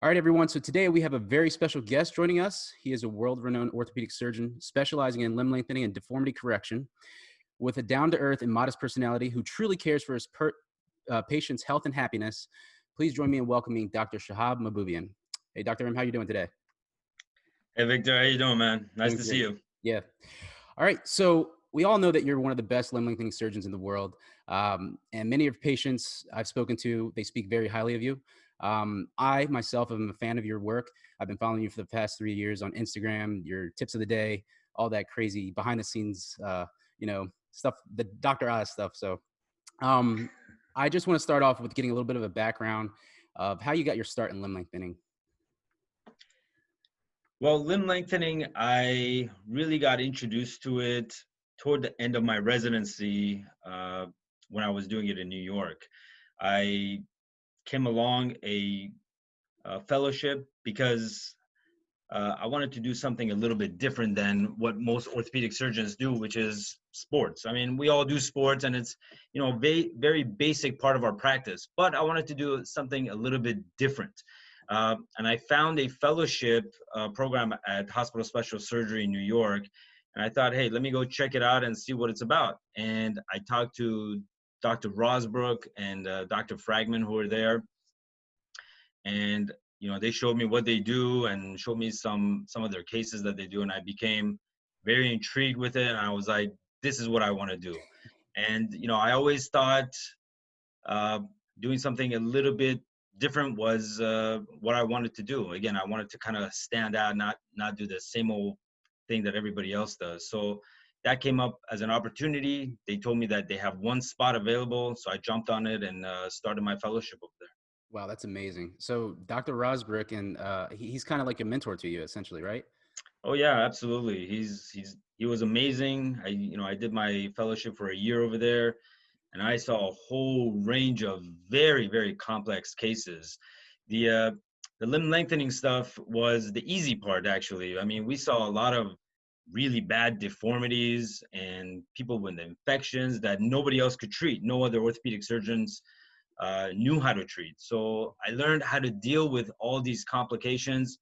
All right, everyone. So today we have a very special guest joining us. He is a world-renowned orthopedic surgeon specializing in limb lengthening and deformity correction with a down-to-earth and modest personality who truly cares for his patients' health and happiness. Please join me in welcoming Dr. Shahab Mahboubian. Hey, Dr. M, how are you doing today? Hey Victor, how you doing, man? Nice Doing to see great. you. Yeah. All right. So we all know that you're one of the best limb lengthening surgeons in the world. And many of your patients I've spoken to, they speak very highly of you. I myself am a fan of your work. I've been following you for the past 3 years on Instagram, your tips of the day, all that crazy behind the scenes, stuff, the Dr. Oz stuff. So um, I just want to start off with getting a little bit of a background of how you got your start in limb lengthening. Well, limb lengthening, I really got introduced to it toward the end of my residency when I was doing it in New York. I came along a fellowship because I wanted to do something a little bit different than what most orthopedic surgeons do, which is sports. I mean, we all do sports, and it's very basic part of our practice. But I wanted to do something a little bit different, and I found a fellowship program at Hospital Special Surgery in New York, and I thought, hey, let me go check it out and see what it's about. And I talked to Dr. Rosbrook and Dr. Fragman, who were there, and they showed me what they do and showed me some of their cases that they do, and I became very intrigued with it, and I was like, this is what I want to do. And I always thought uh, doing something a little bit different was what I wanted to do. Again, I wanted to kind of stand out, not do the same old thing that everybody else does. So that came up as an opportunity. They told me that they have one spot available, so I jumped on it and started my fellowship over there. Wow, that's amazing. So Dr. Rosbrook, and he's kind of like a mentor to you, essentially, right? Oh yeah, absolutely. He was amazing. I did my fellowship for a year over there, and I saw a whole range of very complex cases. The uh, the limb lengthening stuff was the easy part, actually. I mean, we saw a lot of really bad deformities and people with infections that nobody else could treat. No other orthopedic surgeons knew how to treat. So I learned how to deal with all these complications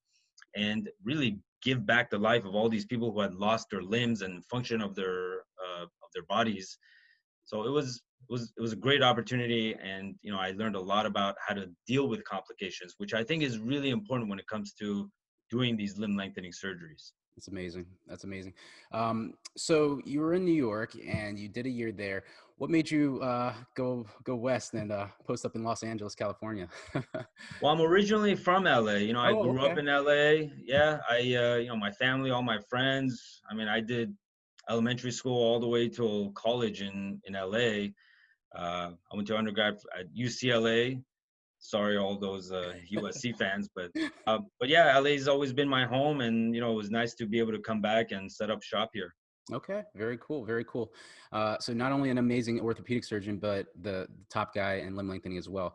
and really give back the life of all these people who had lost their limbs and function of their bodies. So it was a great opportunity, and I learned a lot about how to deal with complications, which I think is really important when it comes to doing these limb lengthening surgeries. That's amazing. That's amazing. So you were in New York and you did a year there. What made you go west and post up in Los Angeles, California? Well, I'm originally from LA. I Oh, grew up okay. in LA. Yeah, my family, all my friends. I mean, I did elementary school all the way till college in LA. I went to undergrad at UCLA. Sorry, all those USC fans, but yeah, LA's always been my home, and it was nice to be able to come back and set up shop here. Okay, very cool, very cool. So not only an amazing orthopedic surgeon, but the top guy in limb lengthening as well.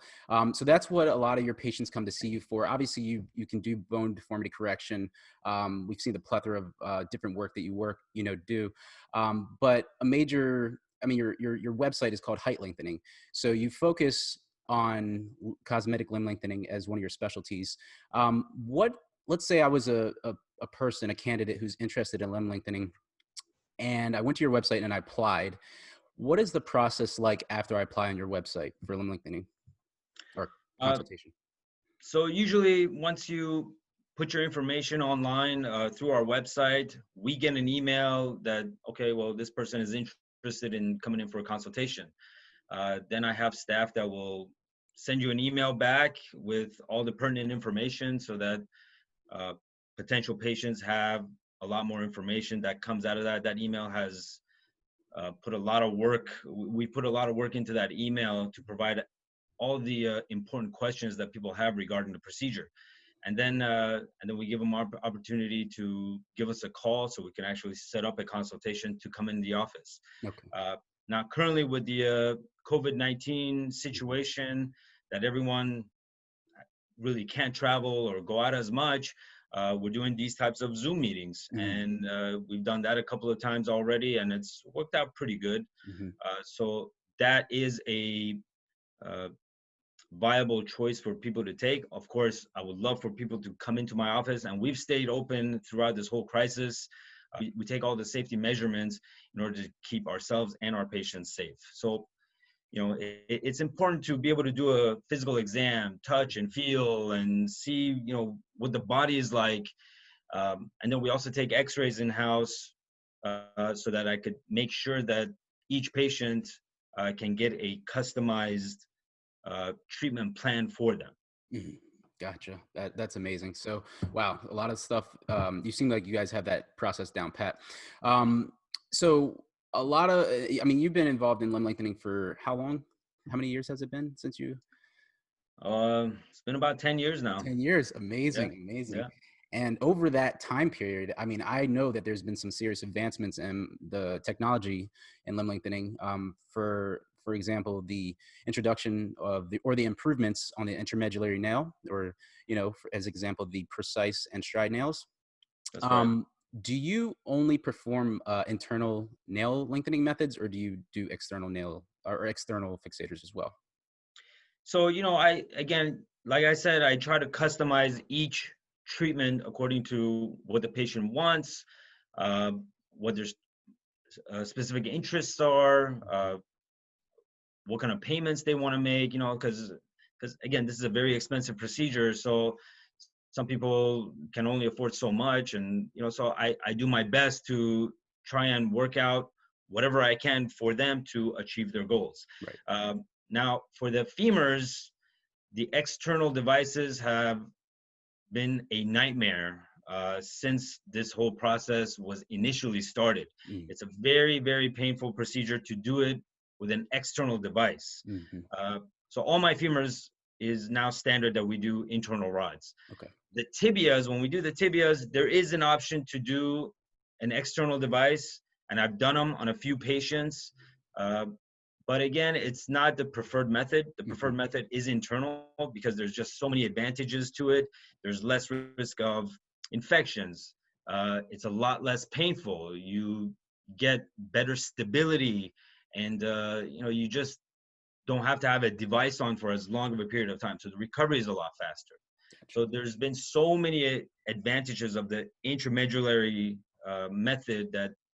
So that's what a lot of your patients come to see you for. Obviously, you can do bone deformity correction. We've seen the plethora of different work that you do. But a major, I mean, your website is called Height Lengthening. So you focus on cosmetic limb lengthening as one of your specialties. Let's say I was a person, a candidate who's interested in limb lengthening, and I went to your website and I applied. What is the process like after I apply on your website for limb lengthening or Uh, consultation? so usually, once you put your information online through our website, we get an email that, okay, well, this person is interested in coming in for a consultation. Then I have staff that will send you an email back with all the pertinent information so that uh, potential patients have a lot more information that comes out of that. That email has put a lot of work. We put a lot of work into that email to provide all the important questions that people have regarding the procedure. And then we give them opportunity to give us a call so we can actually set up a consultation to come in the office. Okay. Uh, Now, currently with the COVID-19 situation that everyone really can't travel or go out as much, we're doing these types of Zoom meetings, Mm-hmm. and we've done that a couple of times already, and it's worked out pretty good. Mm-hmm. So that is a uh, viable choice for people to take. Of course, I would love for people to come into my office, and we've stayed open throughout this whole crisis. We take all the safety measurements in order to keep ourselves and our patients safe. So, it's important to be able to do a physical exam, touch and feel, and see, what the body is like. And then we also take x-rays in-house so that I could make sure that each patient can get a customized treatment plan for them. Mhm. Gotcha. That's amazing. So, wow, a lot of stuff. You seem like you guys have that process down pat. Um, so, a lot of, I mean, you've been involved in limb lengthening for how long? How many years has it been since you? It's been about 10 years now. 10 years. Yeah, Amazing, amazing. yeah. And over that time period, I mean, I know that there's been some serious advancements in the technology in limb lengthening. For example, the introduction of the improvements on the intermedullary nail, or as example, the precise and stride nails. That's right. Um, do you only perform internal nail lengthening methods, or do you do external nail or external fixators as well? So, again, like I said, I try to customize each treatment according to what the patient wants, uh, what their specific interests are, what kind of payments they want to make, because again, this is a very expensive procedure. So some people can only afford so much. And, so I do my best to try and work out whatever I can for them to achieve their goals. Right. Now, for the femurs, the external devices have been a nightmare since this whole process was initially started. Mm. It's a very, very painful procedure to do it with an external device. Mm-hmm. So all my femurs is now standard that we do internal rods. Okay. The tibias, when we do the tibias, there is an option to do an external device, and I've done them on a few patients. But again, it's not the preferred method. The preferred method is internal because there's just so many advantages to it. There's less risk of infections. It's a lot less painful. You get better stability, and you just don't have to have a device on for as long of a period of time. So the recovery is a lot faster. Gotcha. So there's been so many advantages of the intramedullary method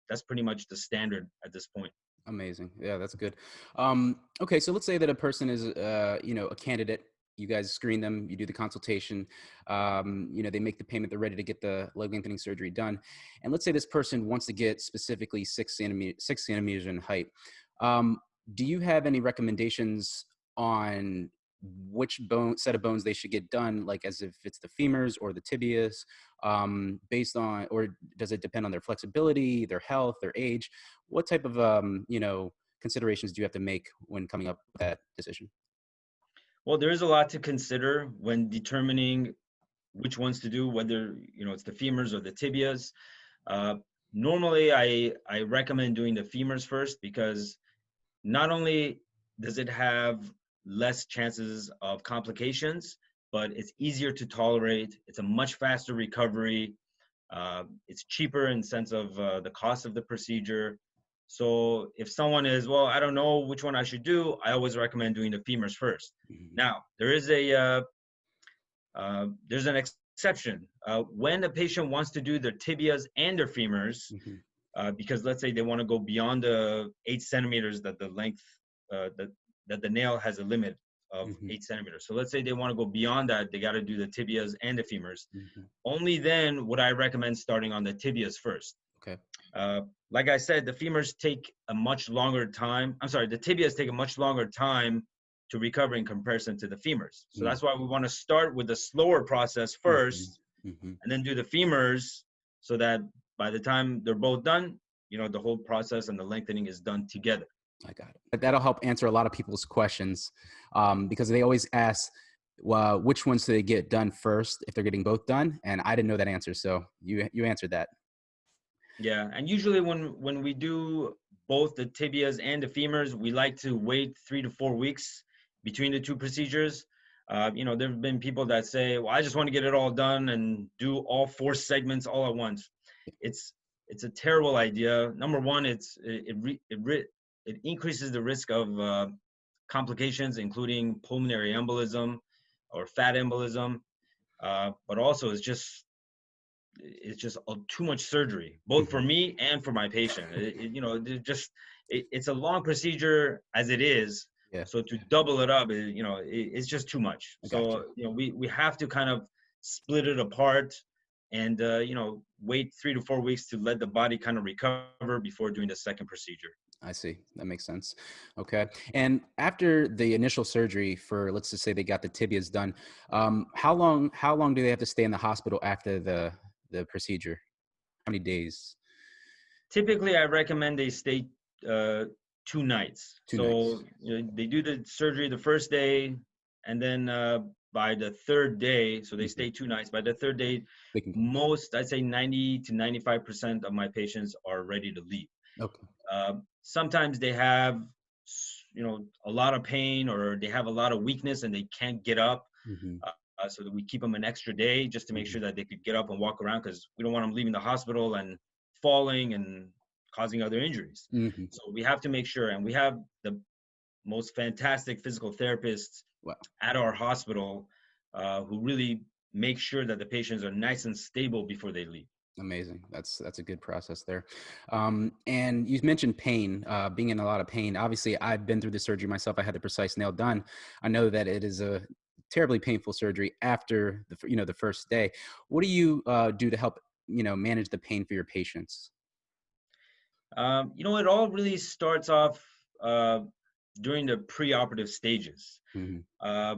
that's pretty much the standard at this point. Amazing. Yeah, that's good. Okay, so let's say that a person is, a candidate. You guys screen them. You do the consultation. They make the payment. They're ready to get the leg lengthening surgery done. And let's say this person wants to get specifically 6 centimeters in height. Do you have any recommendations on which set of bones they should get done, like as if it's the femurs or the tibias, based on, or does it depend on their flexibility, their health, their age? What type of considerations do you have to make when coming up with that decision? Well, there is a lot to consider when determining which ones to do, whether it's the femurs or the tibias. Normally, I recommend doing the femurs first because not only does it have less chances of complications, but it's easier to tolerate. It's a much faster recovery. It's cheaper in sense of the cost of the procedure. So if someone is, well, I don't know which one I should do, I always recommend doing the femurs first. Now, there's an exception. When a patient wants to do their tibias and their femurs, because let's say they want to go beyond the 8 centimeters that the length, that the nail has a limit of 8 centimeters. So let's say they want to go beyond that, they got to do the tibias and the femurs. Only then would I recommend starting on the tibias first. Okay. Like I said, the femurs take a much longer time. I'm sorry, the tibias take a much longer time to recover in comparison to the femurs. So that's why we want to start with the slower process first and then do the femurs so that by the time they're both done, the whole process and the lengthening is done together. I got it. That'll help answer a lot of people's questions because they always ask, well, which ones do they get done first if they're getting both done? And I didn't know that answer. So you answered that. Yeah. And usually when we do both the tibias and the femurs, we like to wait 3 to 4 weeks between the two procedures. There have been people that say, well, I just want to get it all done and do all 4 segments all at once. It's a terrible idea. Number one, it increases the risk of complications, including pulmonary embolism or fat embolism. But also it's just too much surgery, both for Mhm. me and for my patient. It's a long procedure as it is. Yeah, So to double it up, it's just too much. I got you. So, we have to kind of split it apart and, wait 3 to 4 weeks to let the body kind of recover before doing the second procedure. I see. That makes sense. Okay. And after the initial surgery for, let's just say they got the tibias done, how long do they have to stay in the hospital after the procedure? How many days? Typically, I recommend they stay 2 nights. 2 nights. So, they do the surgery the first day, and then by the third day, so they Mhm. stay 2 nights. By the third day, They can go. I'd say 90 to 95% of my patients are ready to leave. Okay. Sometimes they have, a lot of pain, or they have a lot of weakness and they can't get up. Hmm. So that we keep them an extra day just to make Hmm. sure that they could get up and walk around, because we don't want them leaving the hospital and falling and causing other injuries. Hmm. So we have to make sure, and we have the most fantastic physical therapists Wow. at our hospital, who really make sure that the patients are nice and stable before they leave. Amazing. That's a good process there. And you mentioned pain, being in a lot of pain. Obviously, I've been through the surgery myself. I had the precise nail done. I know that it is a terribly painful surgery after the first day. What do you do to help manage the pain for your patients? It all really starts off during the preoperative stages. Hmm. Uh,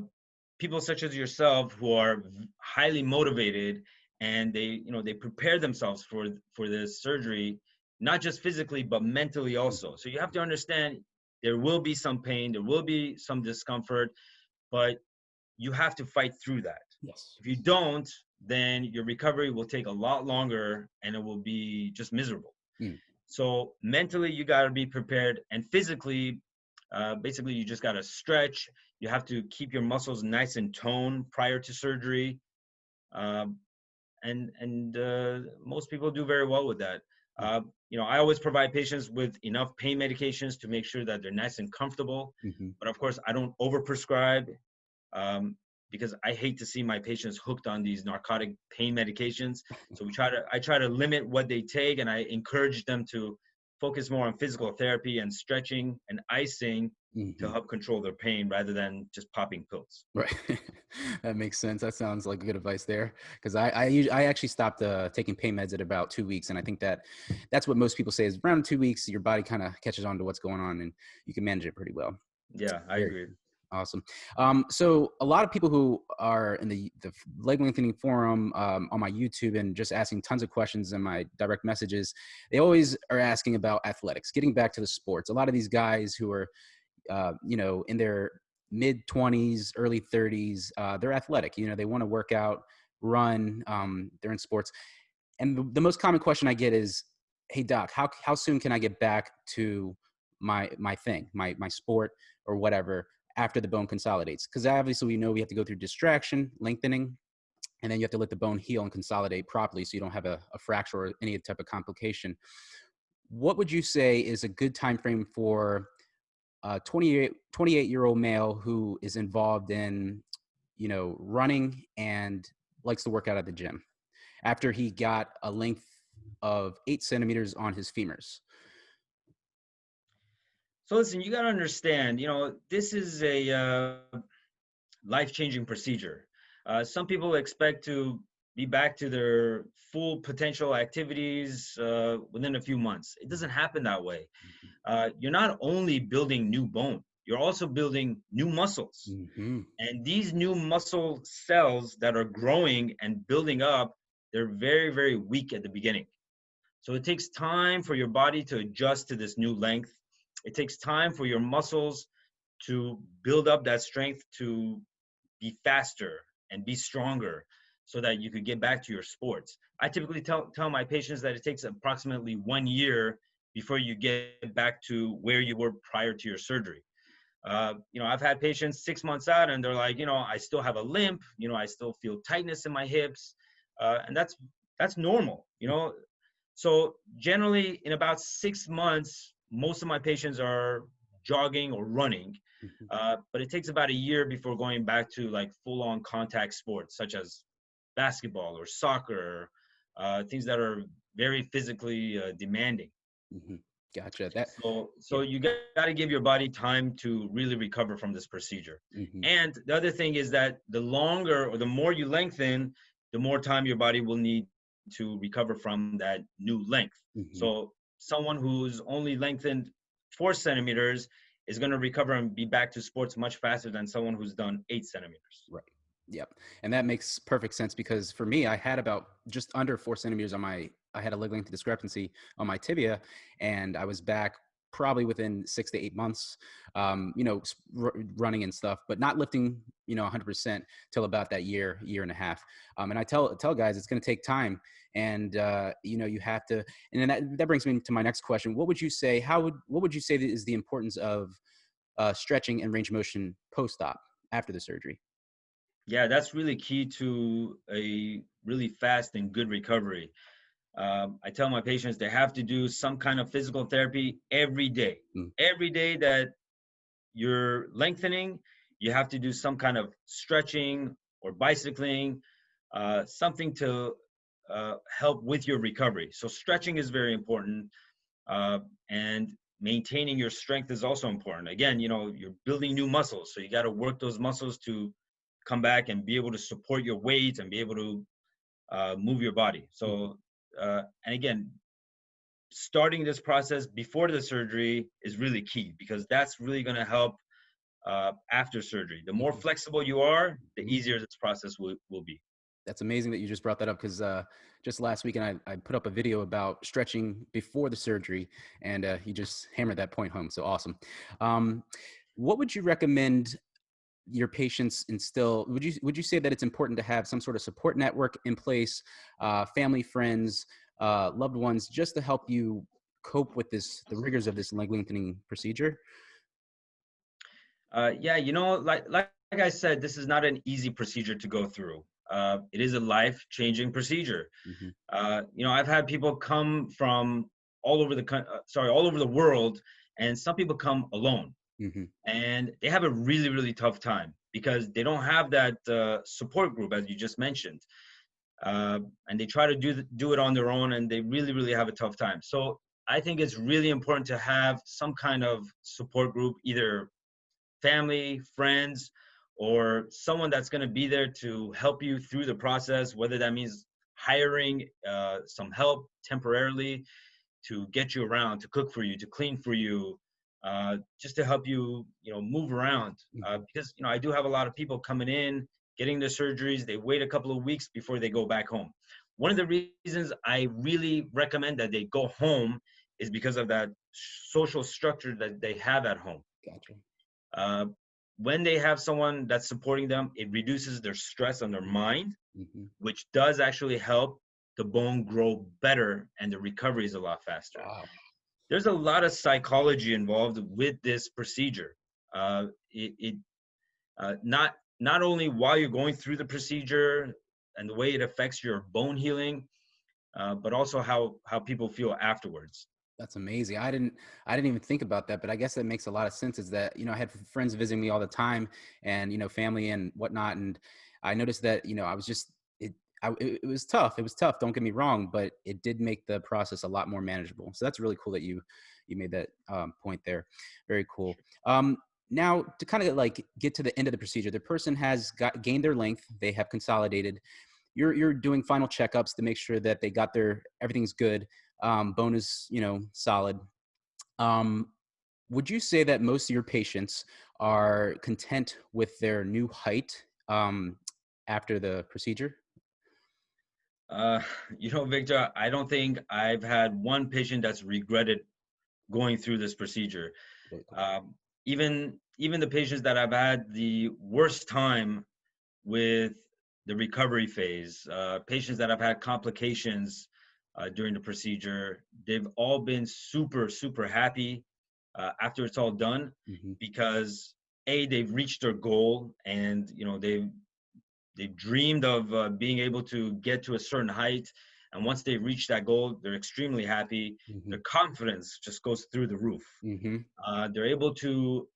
People such as yourself who are highly motivated, and they prepare themselves for this surgery, not just physically but mentally also. So you have to understand there will be some pain, there will be some discomfort, but you have to fight through that. Yes. If you don't, then your recovery will take a lot longer and it will be just miserable. Mm. So mentally, you got to be prepared, and physically, basically, you just got to stretch. You have to keep your muscles nice and toned prior to surgery, um, and most people do very well with that. I always provide patients with enough pain medications to make sure that they're nice and comfortable. Mm-hmm. But of course, I don't overprescribe, um, because I hate to see my patients hooked on these narcotic pain medications. So I try to limit what they take, and I encourage them to focus more on physical therapy and stretching and icing to Hmm. help control their pain rather than just popping pills. Right. That makes sense. That sounds like good advice there. Because I actually stopped taking pain meds at about 2 weeks, and I think that's what most people say is around 2 weeks your body kind of catches on to what's going on, and you can manage it pretty well. Yeah, I Very agree. awesome. So a lot of people who are in the leg lengthening forum on my YouTube and just asking tons of questions in my direct messages, they always are asking about athletics, getting back to the sports. A lot of these guys who are in their mid 20s, early 30s, they're athletic. They want to work out, run. They're in sports, and the most common question I get is, "Hey doc, how soon can I get back to my thing, my sport or whatever after the bone consolidates?" Because obviously we know we have to go through distraction, lengthening, and then you have to let the bone heal and consolidate properly so you don't have a fracture or any type of complication. What would you say is a good time frame for a 28-year-old male who is involved in running and likes to work out at the gym after he got a length of 8 centimeters on his femurs? So listen, you got to understand, this is a life-changing procedure. Some people expect to be back to their full potential activities within a few months. It doesn't happen that way. You're not only building new bone, you're also building new muscles. Mm-hmm. And these new muscle cells that are growing and building up, they're very, very weak at the beginning. So it takes time for your body to adjust to this new length. It takes time for your muscles to build up that strength to be faster and be stronger so that you could get back to your sports. I typically tell my patients that it takes approximately 1 year before you get back to where you were prior to your surgery. I've had patients 6 months out and they're like, I still have a limp, I still feel tightness in my hips. And that's normal. So generally in about 6 months, most of my patients are jogging or running. Mhm. But it takes about a year before going back to like full-on contact sports, such as basketball or soccer, things that are very physically demanding. Mhm. Gotcha. That So yeah. you got to give your body time to really recover from this procedure. Mhm. And the other thing is that the longer or the more you lengthen, the more time your body will need to recover from that new length. Mhm. So someone who's only lengthened 4 centimeters is going to recover and be back to sports much faster than someone who's done 8 centimeters. Right. Yep. And that makes perfect sense because for me, I had about just under 4 centimeters on I had a leg length discrepancy on my tibia, and I was back probably within 6 to 8 months, running and stuff, but not lifting, 100% till about that year and a half. And I tell guys it's going to take time, and you have to. And then that brings me to my next question. What would you say is the importance of stretching and range of motion post-op after the surgery? Yeah, that's really key to a really fast and good recovery. I tell my patients they have to do some kind of physical therapy every day. Mm. Every day that you're lengthening, you have to do some kind of stretching or bicycling, something to help with your recovery. So stretching is very important, and maintaining your strength is also important. Again, you're building new muscles, so you got to work those muscles to come back and be able to support your weight and be able to move your body. Mhm. So, and again, starting this process before the surgery is really key because that's really going to help after surgery. The more Mhm. flexible you are, the Mhm. easier this process will be. That's amazing that you just brought that up because just last weekend I put up a video about stretching before the surgery, and you just hammered that point home. So awesome. Um, what would you recommend your patients instill? Would you say that it's important to have some sort of support network in place, family, friends, loved ones, just to help you cope with the rigors of this leg lengthening procedure? Yeah, like I said, this is not an easy procedure to go through. It is a life-changing procedure. Hmm. I've had people come from all over the world, and some people come alone, Hmm. and they have a really, really tough time because they don't have that support group, as you just mentioned. And they try to do it on their own, and they really, really have a tough time. So I think it's really important to have some kind of support group, either family, friends, or someone that's going to be there to help you through the process, whether that means hiring some help temporarily to get you around, to cook for you, to clean for you, just to help you, move around. Hmm. Because, I do have a lot of people coming in, getting their surgeries. They wait a couple of weeks before they go back home. One of the reasons I really recommend that they go home is because of that social structure that they have at home. Gotcha. Uh, when they have someone that's supporting them, it reduces their stress on their mind, Hmm. which does actually help the bone grow better and the recovery is a lot faster. Wow. There's a lot of psychology involved with this procedure. Not only while you're going through the procedure and the way it affects your bone healing, but also how people feel afterwards. That's amazing. I didn't even think about that, but I guess that makes a lot of sense. Is that, I had friends visiting me all the time, and family and whatnot, and I noticed that, I was just it was tough. It was tough. Don't get me wrong, but it did make the process a lot more manageable. So that's really cool that you made that point there. Very cool. Now to kind of like get to the end of the procedure, the person has gained their length. They have consolidated. You're doing final checkups to make sure that they got everything's good. Bone is solid. um, would you say that most of your patients are content with their new height after the procedure? Uh, Victor, I don't think I've had one patient that's regretted going through this procedure. Really cool. Um, even the patients that I've had the worst time with the recovery phase, patients that have had complications during the procedure, they've all been super, super happy after it's all done Hmm. because they've reached their goal, and they've dreamed of being able to get to a certain height. And once they reach that goal, they're extremely happy. Mm-hmm. Their confidence just goes through the roof. Mm-hmm. They're able to,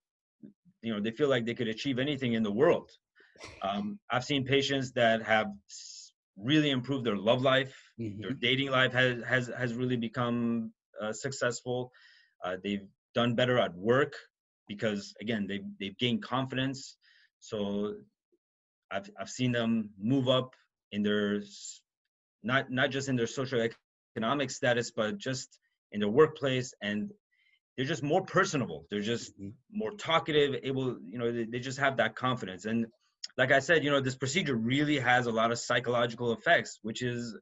they feel like they could achieve anything in the world. I've seen patients that have really improved their love life. Their Mm-hmm. dating life has really become successful. They've done better at work because, again, they've gained confidence. So I've seen them move up in their, not just in their socioeconomic status, but just in their workplace, and they're just more personable. They're just Mm-hmm. more talkative, able, they just have that confidence. And like I said, this procedure really has a lot of psychological effects, which is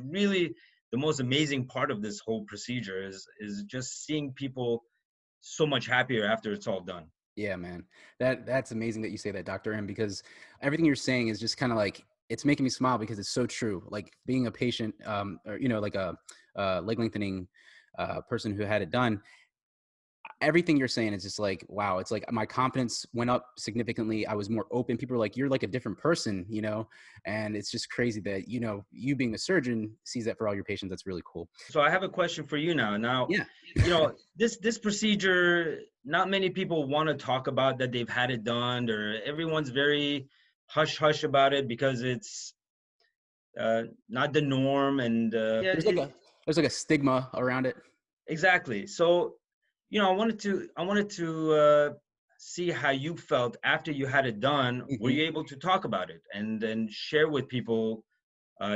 really the most amazing part of this whole procedure is just seeing people so much happier after it's all done. Yeah, man. That's amazing that you say that, Dr. M, because everything you're saying is just kind of like, it's making me smile because it's so true. Like being a patient, or, like a leg lengthening person who had it done, everything you're saying is just like, wow, it's like my confidence went up significantly. I was more open. People are like, you're like a different person, and it's just crazy that, you being a surgeon sees that for all your patients. That's really cool. So I have a question for you now. Now, Yeah. this procedure, not many people want to talk about that they've had it done, or everyone's very hush hush about it because it's not the norm. And yeah, There's like a stigma around it. exactly. So, I wanted to see how you felt after you had it done. Were Mm-hmm. you able to talk about it and then share with people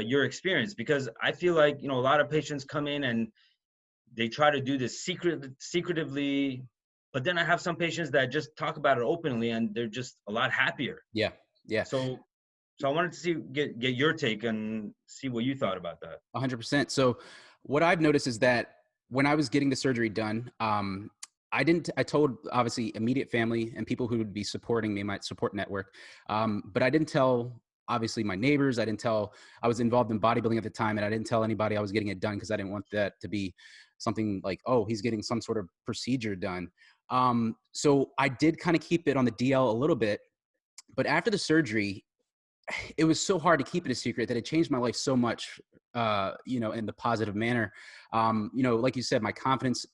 your experience? Because I feel like, a lot of patients come in and they try to do this secretively, but then I have some patients that just talk about it openly and they're just a lot happier. Yeah. Yeah. So I wanted to get your take and see what you thought about that. 100%. So what I've noticed is that when I was getting the surgery done, I told obviously immediate family and people who would be supporting me, my support network. But I didn't tell obviously my neighbors. I was involved in bodybuilding at the time, and I didn't tell anybody I was getting it done because I didn't want that to be something like, oh, he's getting some sort of procedure done. So I did kind of keep it on the DL a little bit, but after the surgery, it was so hard to keep it a secret that it changed my life so much, in the positive manner. Like you said, my confidence,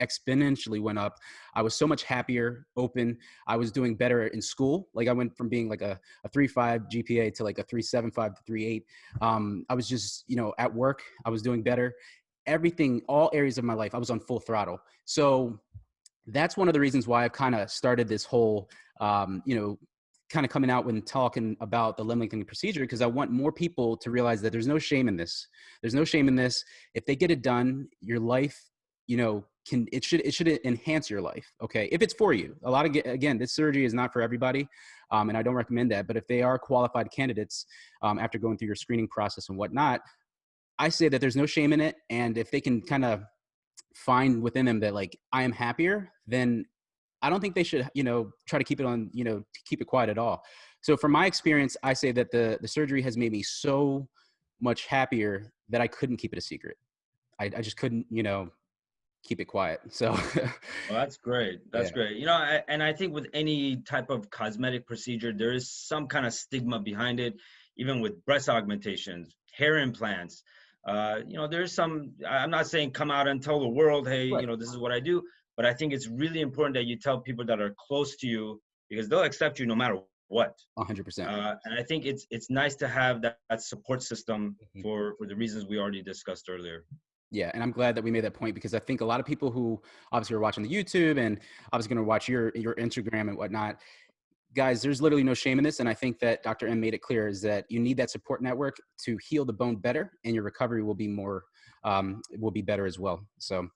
exponentially went up. I was so much happier, open. I was doing better in school. Like I went from being like a 3.5 GPA to like a 3.75 to 3.8. I was just, at work, I was doing better. Everything, all areas of my life, I was on full throttle. So that's one of the reasons why I've kind of started this whole, kind of coming out when talking about the limb lengthening procedure, because I want more people to realize that there's no shame in this. There's no shame in this. If they get it done, your life, it should enhance your life. Okay. If it's for you. Again, this surgery is not for everybody. And I don't recommend that, but if they are qualified candidates, after going through your screening process and whatnot, I say that there's no shame in it. And if they can kind of find within them that like, I am happier, then I don't think they should, try to keep it on, to keep it quiet at all. So from my experience, I say that the surgery has made me so much happier that I couldn't keep it a secret. I just couldn't, keep it quiet. So Well, that's great. That's yeah. great. And I think with any type of cosmetic procedure, there is some kind of stigma behind it, even with breast augmentations, hair implants. There's some, I'm not saying come out and tell the world, hey, Right. this is what I do, but I think it's really important that you tell people that are close to you because they'll accept you no matter what. 100%. And I think it's nice to have that support system Mhm. for the reasons we already discussed earlier. Yeah. And I'm glad that we made that point, because I think a lot of people who obviously are watching the YouTube and obviously going to watch your Instagram and whatnot, guys, there's literally no shame in this. And I think that Dr. M made it clear is that you need that support network to heal the bone better, and your recovery will be will be better as well. So,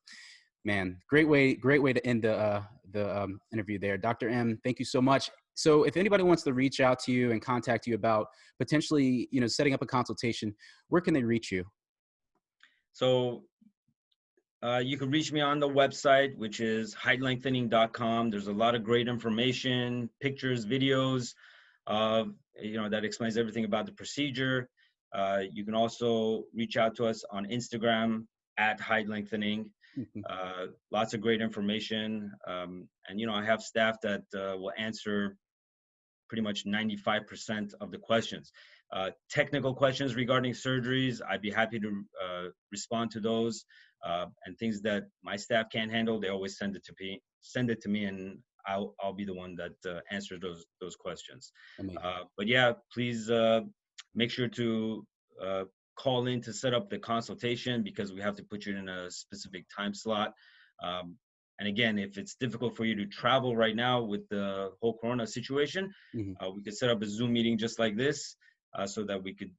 man, great way to end the interview there. Dr. M, thank you so much. So if anybody wants to reach out to you and contact you about potentially, setting up a consultation, where can they reach you? So you can reach me on the website, which is heightlengthening.com. There's a lot of great information, pictures, videos, that explains everything about the procedure. You can also reach out to us on Instagram at Height Lengthening. Mhm. Lots of great information. And I have staff that will answer pretty much 95% of the questions. technical questions regarding surgeries, I'd be happy to respond to those. And things that my staff can't handle, they always send it to me, and I'll be the one that answers those questions. Amazing. But yeah, please make sure to call in to set up the consultation, because we have to put you in a specific time slot. And again, if it's difficult for you to travel right now with the whole Corona situation, we could set up a Zoom meeting just like this, so that we could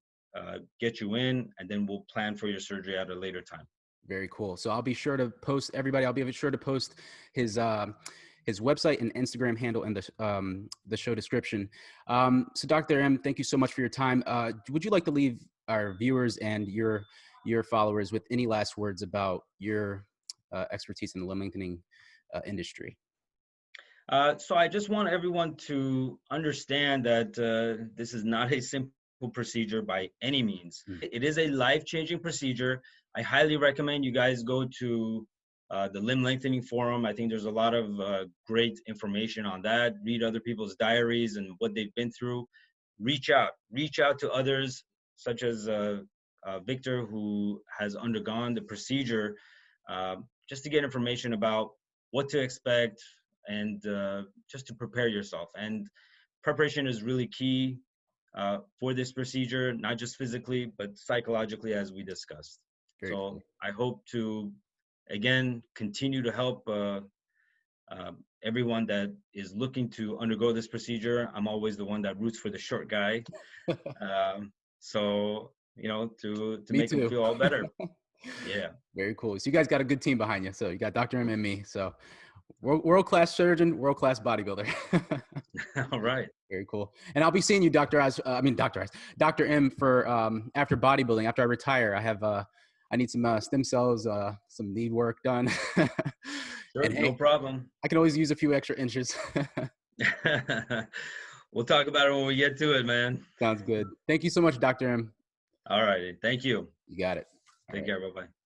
get you in, and then we'll plan for your surgery at a later time. Very cool. So I'll be sure to post, everybody, I'll be sure to post his website and Instagram handle in the show description. So Dr. M, thank you so much for your time. Would you like to leave our viewers and your followers with any last words about your expertise in the limb lengthening industry? So I just want everyone to understand that this is not a simple procedure by any means. It is a life-changing procedure. I highly recommend you guys go to the Limb Lengthening Forum. I think there's a lot of great information on that. Read other people's diaries and what they've been through. Reach out to others, such as Victor, who has undergone the procedure, just to get information about what to expect, and just to prepare yourself. And preparation is really key for this procedure, not just physically, but psychologically, as we discussed. Very cool. I hope to, again, continue to help everyone that is looking to undergo this procedure. I'm always the one that roots for the short guy. So, to make them feel all better. Yeah. Very cool. So you guys got a good team behind you. So you got Dr. M and me. So world-class surgeon, world-class bodybuilder. All right. Very cool. And I'll be seeing you, Dr. M, for after bodybuilding. After I retire, I need some stem cells, some knee work done. Sure, and, no problem. I can always use a few extra inches. We'll talk about it when we get to it, man. Sounds good. Thank you so much, Dr. M. All righty. Thank you. You got it. Take care. Bye-bye.